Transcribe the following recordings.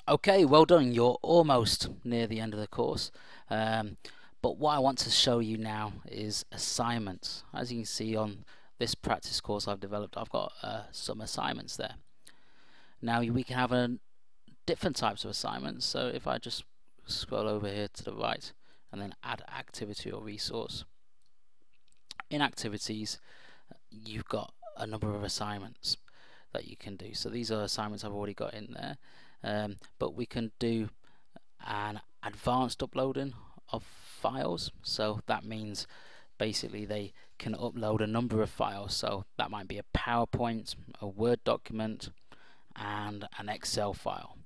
Okay, well done. You're almost near the end of the course. But what I want to show you now is assignments. As you can see on this practice course I've developed, I've got some assignments there. Now we can have different types of assignments. So if I just scroll over here to the right and then add activity or resource. In activities, you've got a number of assignments that you can do. So these are assignments I've already got in there, but we can do an advanced uploading of files. So that means basically they can upload a number of files. So that might be a PowerPoint, a Word document, and an Excel file.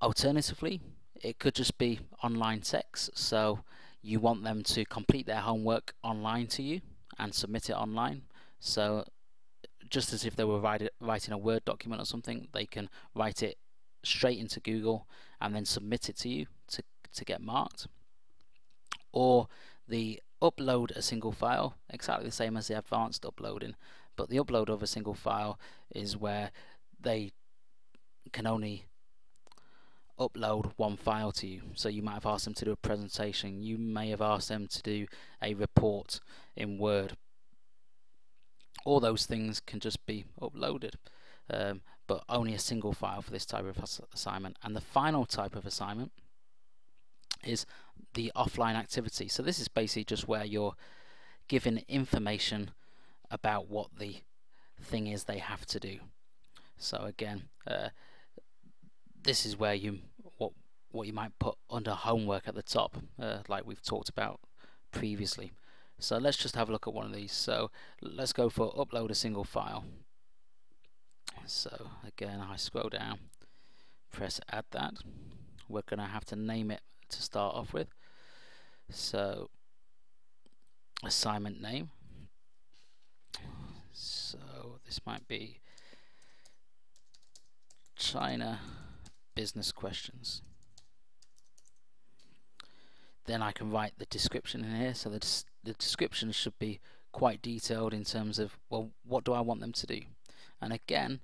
Alternatively, it could just be online text. So you want them to complete their homework online to you and submit it online. So just as if they were writing a Word document or something, they can write it straight into Google and then submit it to you to get marked. Or the upload a single file, exactly the same as the advanced uploading, but the upload of a single file is where they can only upload one file to you. So you might have asked them to do a presentation, you may have asked them to do a report in Word. All those things can just be uploaded, but only a single file for this type of assignment. And the final type of assignment is the offline activity. So this is basically just where you're given information about what the thing is they have to do. So again, this is where what you might put under homework at the top, like we've talked about previously. So let's just have a look at one of these. So let's go for upload a single file. So again, I scroll down, press add that. We're going to have to name it to start off with. So assignment name. So this might be China business questions. Then I can write the description in here. So the description should be quite detailed in terms of, well, what do I want them to do? And again,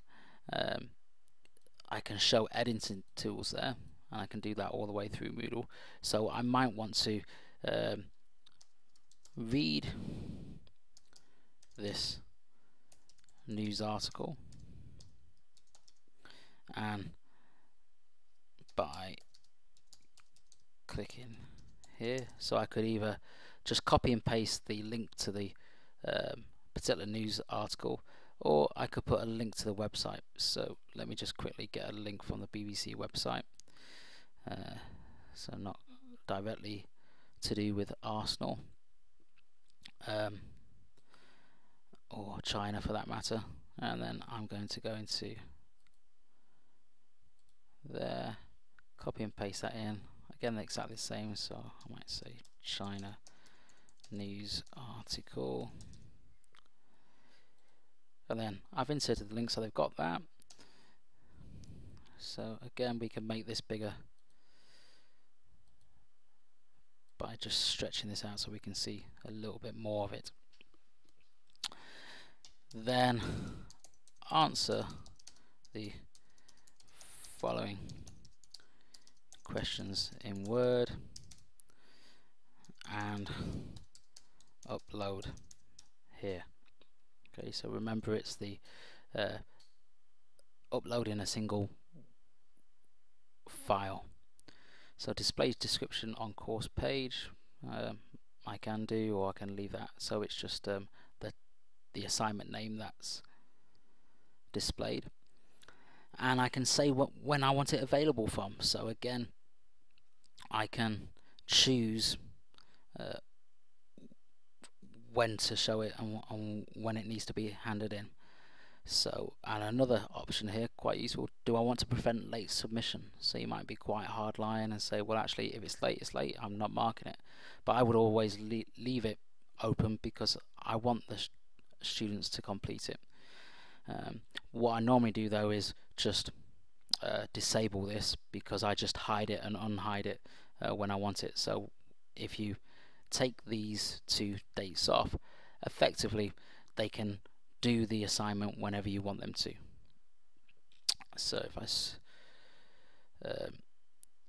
I can show editing tools there, and I can do that all the way through Moodle. So I might want to read this news article, and by clicking here, so I could either just copy and paste the link to the particular news article, or I could put a link to the website. So let me just quickly get a link from the BBC website, so not directly to do with Arsenal or China for that matter. And then I'm going to go into there, copy and paste that in. Again, they're exactly the same, so I might say China news article, and then I've inserted the link so they've got that. So again, we can make this bigger by just stretching this out so we can see a little bit more of it. Then answer the following questions in Word and upload here. Okay, so remember it's the uploading a single file. So display description on course page, I can do, or I can leave that so it's just the assignment name that's displayed, and I can say when I want it available from. So again, I can choose when to show it and when it needs to be handed in. So, and another option here, quite useful, do I want to prevent late submission? So you might be quite hard line and say, well, actually, if it's late, it's late, I'm not marking it. But I would always leave it open because I want the students to complete it. What I normally do though is just disable this, because I just hide it and unhide it when I want it. So if you take these two dates off, effectively they can do the assignment whenever you want them to. So if I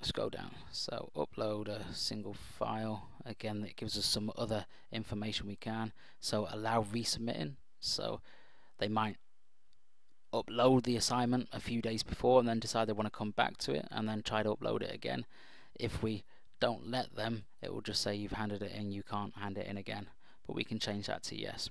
scroll down. So upload a single file. Again, that gives us some other information we can. So allow resubmitting. So they might upload the assignment a few days before and then decide they want to come back to it and then try to upload it again. If we don't let them, it will just say you've handed it in, you can't hand it in again. But we can change that to yes.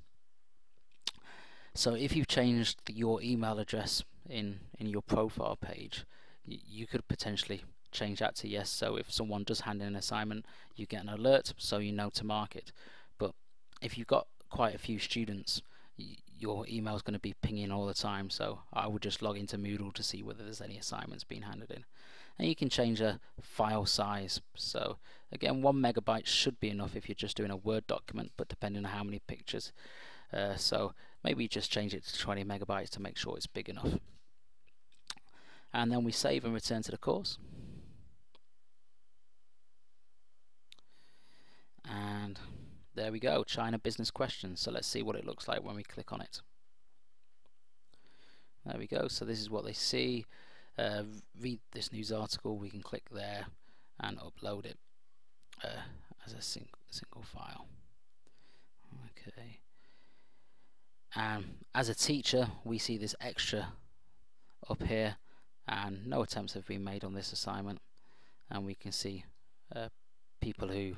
So if you've changed your email address in your profile page, you could potentially change that to yes. So if someone does hand in an assignment, you get an alert so you know to mark it. But if you've got quite a few students, your email is going to be pinging all the time, so I would just log into Moodle to see whether there's any assignments being handed in. And you can change a file size. So again, 1 megabyte should be enough if you're just doing a Word document, but depending on how many pictures. So maybe just change it to 20 megabytes to make sure it's big enough. And then we save and return to the course. And there we go, China business questions. So let's see what it looks like when we click on it. There we go. So this is what they see. Read this news article. We can click there and upload it as a single file. Okay. And as a teacher, we see this extra up here, and no attempts have been made on this assignment. And we can see people who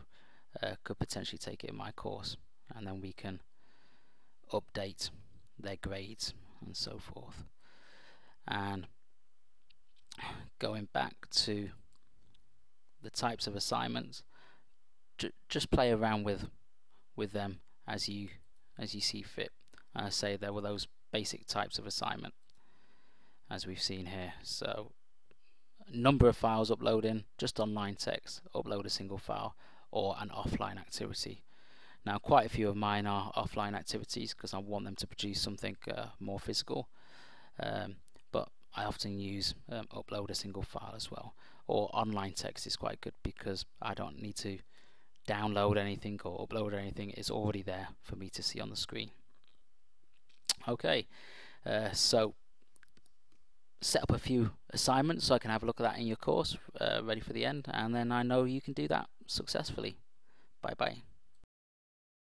could potentially take it in my course, and then we can update their grades and so forth. And going back to the types of assignments, just play around with them as you see fit. Say there were those basic types of assignment as we've seen here. So number of files uploading, just online text, upload a single file, or an offline activity. Now quite a few of mine are offline activities because I want them to produce something more physical, but I often use upload a single file as well. Or online text is quite good because I don't need to download anything or upload anything. It's already there for me to see on the screen. Okay, so set up a few assignments so I can have a look at that in your course, ready for the end, and then I know you can do that successfully. Bye bye.